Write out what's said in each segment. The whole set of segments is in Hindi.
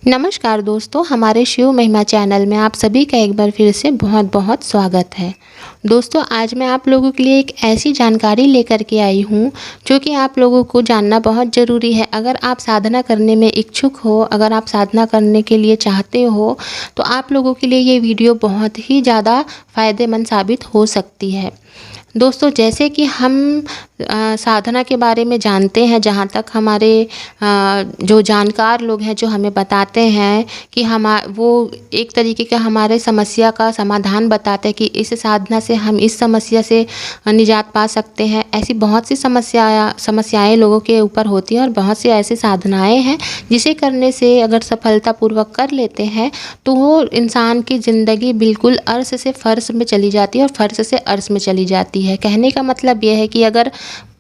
नमस्कार दोस्तों, हमारे शिव महिमा चैनल में आप सभी का एक बार फिर से बहुत बहुत स्वागत है। दोस्तों, आज मैं आप लोगों के लिए एक ऐसी जानकारी लेकर के आई हूँ जो कि आप लोगों को जानना बहुत ज़रूरी है। अगर आप साधना करने में इच्छुक हो, अगर आप साधना करने के लिए चाहते हो, तो आप लोगों के लिए ये वीडियो बहुत ही ज़्यादा फ़ायदेमंद साबित हो सकती है। दोस्तों, जैसे कि हम साधना के बारे में जानते हैं, जहाँ तक हमारे जो जानकार लोग हैं जो हमें बताते हैं कि वो एक तरीके का हमारे समस्या का समाधान बताते हैं कि इस साधना से हम इस समस्या से निजात पा सकते हैं। ऐसी बहुत सी समस्याएं लोगों के ऊपर होती हैं और बहुत सी ऐसी साधनाएं हैं जिसे करने से अगर सफलतापूर्वक कर लेते हैं तो वो इंसान की ज़िंदगी बिल्कुल अर्श से फ़र्श में चली जाती है और फ़र्श से अर्श में चली जाती है। कहने का मतलब ये है कि अगर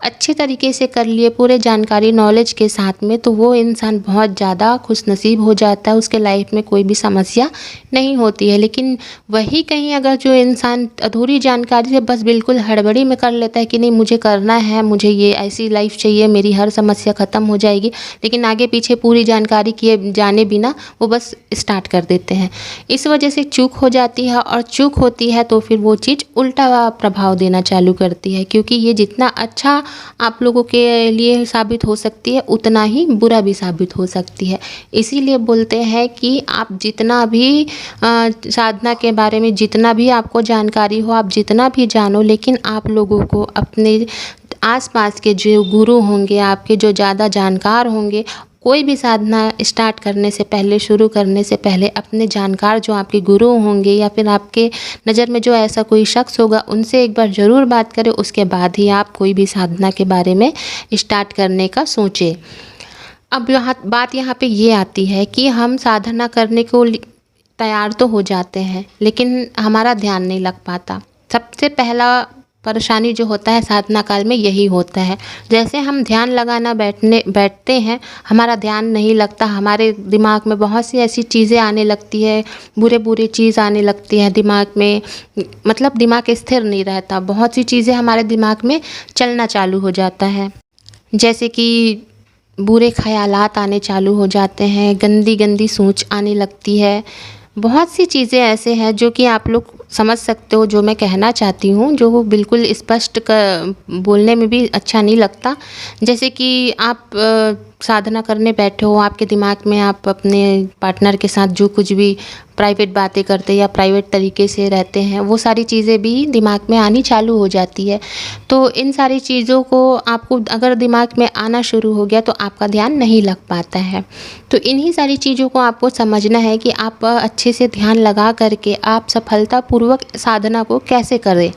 अच्छे तरीके से कर लिए, पूरे जानकारी नॉलेज के साथ में, तो वो इंसान बहुत ज़्यादा खुशनसीब हो जाता है। उसके लाइफ में कोई भी समस्या नहीं होती है। लेकिन वही कहीं अगर जो इंसान अधूरी जानकारी से बस बिल्कुल हड़बड़ी में कर लेता है कि नहीं मुझे करना है, मुझे ये ऐसी लाइफ चाहिए, मेरी हर समस्या ख़त्म हो जाएगी, लेकिन आगे पीछे पूरी जानकारी किए जाने बिना वो बस स्टार्ट कर देते हैं। इस वजह से चूक हो जाती है और चूक होती है तो फिर वो चीज़ उल्टा प्रभाव देना चालू करती है, क्योंकि ये जितना अच्छा आप लोगों के लिए साबित हो सकती है उतना ही बुरा भी साबित हो सकती है। इसीलिए बोलते हैं कि आप जितना भी साधना के बारे में जितना भी आपको जानकारी हो, आप जितना भी जानो, लेकिन आप लोगों को अपने आसपास के जो गुरु होंगे, आपके जो ज़्यादा जानकार होंगे, कोई भी साधना स्टार्ट करने से पहले, शुरू करने से पहले अपने जानकार जो आपके गुरु होंगे या फिर आपके नज़र में जो ऐसा कोई शख्स होगा उनसे एक बार ज़रूर बात करें। उसके बाद ही आप कोई भी साधना के बारे में स्टार्ट करने का सोचें। अब बात यहाँ पे ये आती है कि हम साधना करने को तैयार तो हो जाते हैं लेकिन हमारा ध्यान नहीं लग पाता। सबसे पहला परेशानी जो होता है साधना काल में यही होता है। जैसे हम ध्यान लगाना बैठते हैं, हमारा ध्यान नहीं लगता। हमारे दिमाग में बहुत सी ऐसी चीज़ें आने लगती है, बुरे चीज़ आने लगती है दिमाग में, मतलब दिमाग स्थिर नहीं रहता। बहुत सी चीज़ें हमारे दिमाग में चलना चालू हो जाता है, जैसे कि बुरे ख़यालात आने चालू हो जाते हैं, गंदी गंदी सोच आने लगती है। बहुत सी चीज़ें ऐसे हैं जो कि आप लोग समझ सकते हो जो मैं कहना चाहती हूँ, जो वो बिल्कुल स्पष्ट बोलने में भी अच्छा नहीं लगता। जैसे कि आप साधना करने बैठे हो, आपके दिमाग में आप अपने पार्टनर के साथ जो कुछ भी प्राइवेट बातें करते या प्राइवेट तरीके से रहते हैं, वो सारी चीज़ें भी दिमाग में आनी चालू हो जाती है। तो इन सारी चीज़ों को आपको अगर दिमाग में आना शुरू हो गया तो आपका ध्यान नहीं लग पाता है। तो इन्हीं सारी चीज़ों को आपको समझना है कि आप अच्छे से ध्यान लगा करके आप सफलतापूर्वक साधना को कैसे करें।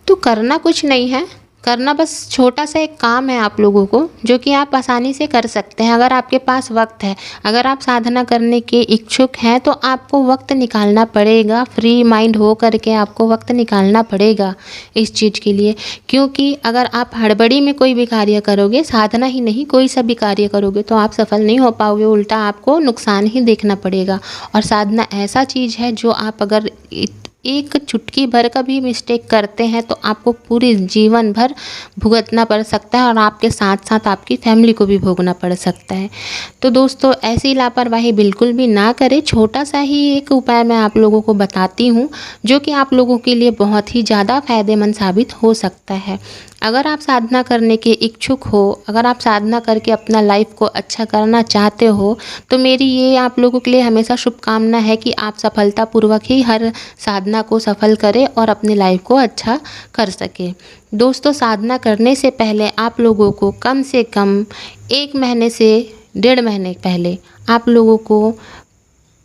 तो करना कुछ नहीं है, करना बस छोटा सा एक काम है आप लोगों को, जो कि आप आसानी से कर सकते हैं अगर आपके पास वक्त है। अगर आप साधना करने के इच्छुक हैं तो आपको वक्त निकालना पड़ेगा, फ्री माइंड हो करके आपको वक्त निकालना पड़ेगा इस चीज़ के लिए। क्योंकि अगर आप हड़बड़ी में कोई भी कार्य करोगे, साधना ही नहीं कोई सा भी कार्य करोगे, तो आप सफल नहीं हो पाओगे, उल्टा आपको नुकसान ही देखना पड़ेगा। और साधना ऐसा चीज़ है जो आप अगर एक चुटकी भर का भी मिस्टेक करते हैं तो आपको पूरे जीवन भर भुगतना पड़ सकता है और आपके साथ साथ आपकी फैमिली को भी भोगना पड़ सकता है। तो दोस्तों, ऐसी लापरवाही बिल्कुल भी ना करें। छोटा सा ही एक उपाय मैं आप लोगों को बताती हूँ जो कि आप लोगों के लिए बहुत ही ज़्यादा फ़ायदेमंद साबित हो सकता है। अगर आप साधना करने के इच्छुक हो, अगर आप साधना करके अपना लाइफ को अच्छा करना चाहते हो, तो मेरी ये आप लोगों के लिए हमेशा शुभकामना है कि आप सफलतापूर्वक ही हर साधना को सफल करें और अपनी लाइफ को अच्छा कर सकें। दोस्तों, साधना करने से पहले आप लोगों को कम से कम 1 महीने से 1.5 महीने पहले आप लोगों को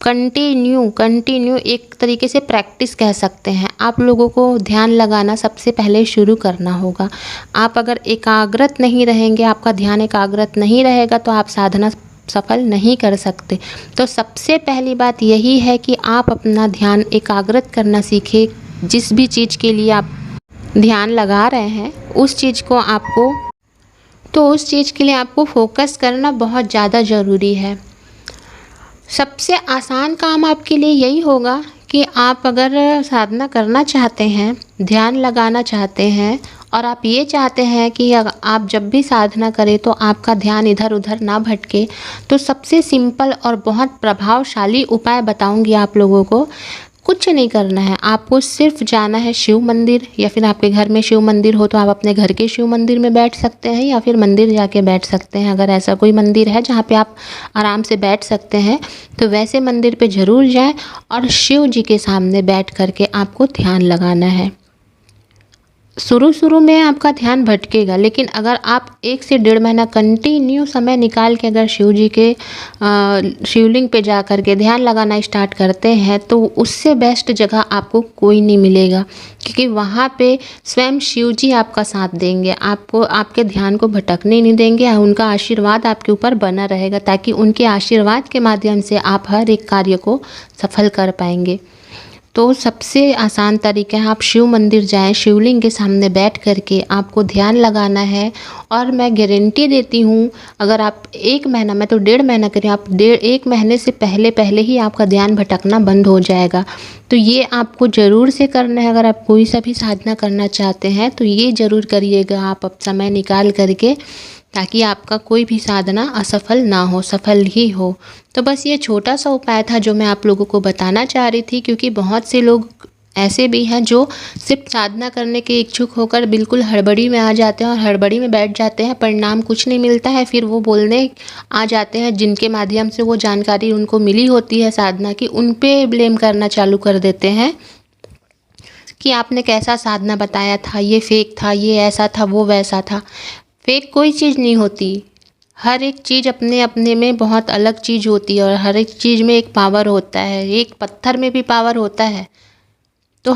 कंटिन्यू एक तरीके से प्रैक्टिस कह सकते हैं, आप लोगों को ध्यान लगाना सबसे पहले शुरू करना होगा। आप अगर एकाग्रत नहीं रहेंगे, आपका ध्यान एकाग्रत नहीं रहेगा, तो आप साधना सफल नहीं कर सकते। तो सबसे पहली बात यही है कि आप अपना ध्यान एकाग्रत करना सीखें। जिस भी चीज़ के लिए आप ध्यान लगा रहे हैं उस चीज़ के लिए आपको फोकस करना बहुत ज़्यादा ज़रूरी है। सबसे आसान काम आपके लिए यही होगा कि आप अगर साधना करना चाहते हैं, ध्यान लगाना चाहते हैं और आप ये चाहते हैं कि आप जब भी साधना करें तो आपका ध्यान इधर उधर ना भटके, तो सबसे सिंपल और बहुत प्रभावशाली उपाय बताऊंगी आप लोगों को। कुछ नहीं करना है, आपको सिर्फ जाना है शिव मंदिर, या फिर आपके घर में शिव मंदिर हो तो आप अपने घर के शिव मंदिर में बैठ सकते हैं, या फिर मंदिर जाके बैठ सकते हैं। अगर ऐसा कोई मंदिर है जहाँ पे आप आराम से बैठ सकते हैं तो वैसे मंदिर पे ज़रूर जाएं और शिव जी के सामने बैठ करके आपको ध्यान लगाना है। शुरू में आपका ध्यान भटकेगा, लेकिन अगर आप 1 से 1.5 महीना कंटिन्यू समय निकाल के अगर शिव जी के शिवलिंग पे जा कर के ध्यान लगाना स्टार्ट करते हैं तो उससे बेस्ट जगह आपको कोई नहीं मिलेगा, क्योंकि वहाँ पे स्वयं शिव जी आपका साथ देंगे, आपको आपके ध्यान को भटकने नहीं देंगे। उनका आशीर्वाद आपके ऊपर बना रहेगा, ताकि उनके आशीर्वाद के माध्यम से आप हर एक कार्य को सफल कर पाएंगे। तो सबसे आसान तरीका है, आप शिव मंदिर जाएं, शिवलिंग के सामने बैठ करके आपको ध्यान लगाना है। और मैं गारंटी देती हूँ, अगर आप 1 महीना, मैं तो 1.5 महीना करें, आप 1 महीने से पहले ही आपका ध्यान भटकना बंद हो जाएगा। तो ये आपको ज़रूर से करना है। अगर आप कोई सा भी साधना करना चाहते हैं तो ये ज़रूर करिएगा आप अब समय निकाल करके, ताकि आपका कोई भी साधना असफल ना हो, सफल ही हो। तो बस ये छोटा सा उपाय था जो मैं आप लोगों को बताना चाह रही थी, क्योंकि बहुत से लोग ऐसे भी हैं जो सिर्फ साधना करने के इच्छुक होकर बिल्कुल हड़बड़ी में आ जाते हैं और हड़बड़ी में बैठ जाते हैं, परिणाम कुछ नहीं मिलता है। फिर वो बोलने आ जाते हैं, जिनके माध्यम से वो जानकारी उनको मिली होती है साधना की, उन पे ब्लेम करना चालू कर देते हैं कि आपने कैसा साधना बताया था, ये फेक था, ये ऐसा था, वो वैसा था। फेक कोई चीज़ नहीं होती, हर एक चीज़ अपने अपने में बहुत अलग चीज़ होती है और हर एक चीज़ में एक पावर होता है, एक पत्थर में भी पावर होता है। तो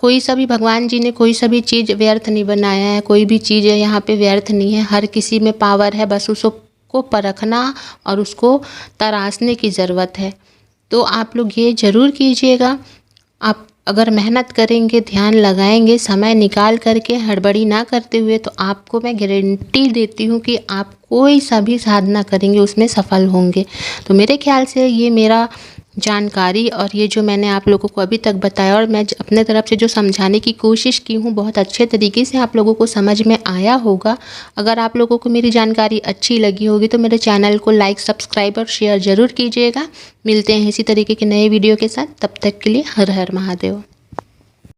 कोई सा भी, भगवान जी ने कोई सा भी चीज़ व्यर्थ नहीं बनाया है, कोई भी चीज़ यहाँ पे व्यर्थ नहीं है, हर किसी में पावर है, बस उसको परखना और उसको तराशने की ज़रूरत है। तो आप लोग ये ज़रूर कीजिएगा, आप अगर मेहनत करेंगे, ध्यान लगाएंगे, समय निकाल करके, हड़बड़ी ना करते हुए, तो आपको मैं गारंटी देती हूँ कि आप कोई सा भी साधना करेंगे उसमें सफल होंगे। तो मेरे ख्याल से ये मेरा जानकारी और ये जो मैंने आप लोगों को अभी तक बताया और मैं अपने तरफ से जो समझाने की कोशिश की हूँ, बहुत अच्छे तरीके से आप लोगों को समझ में आया होगा। अगर आप लोगों को मेरी जानकारी अच्छी लगी होगी तो मेरे चैनल को लाइक, सब्सक्राइब और शेयर ज़रूर कीजिएगा। मिलते हैं इसी तरीके के नए वीडियो के साथ, तब तक के लिए हर हर महादेव।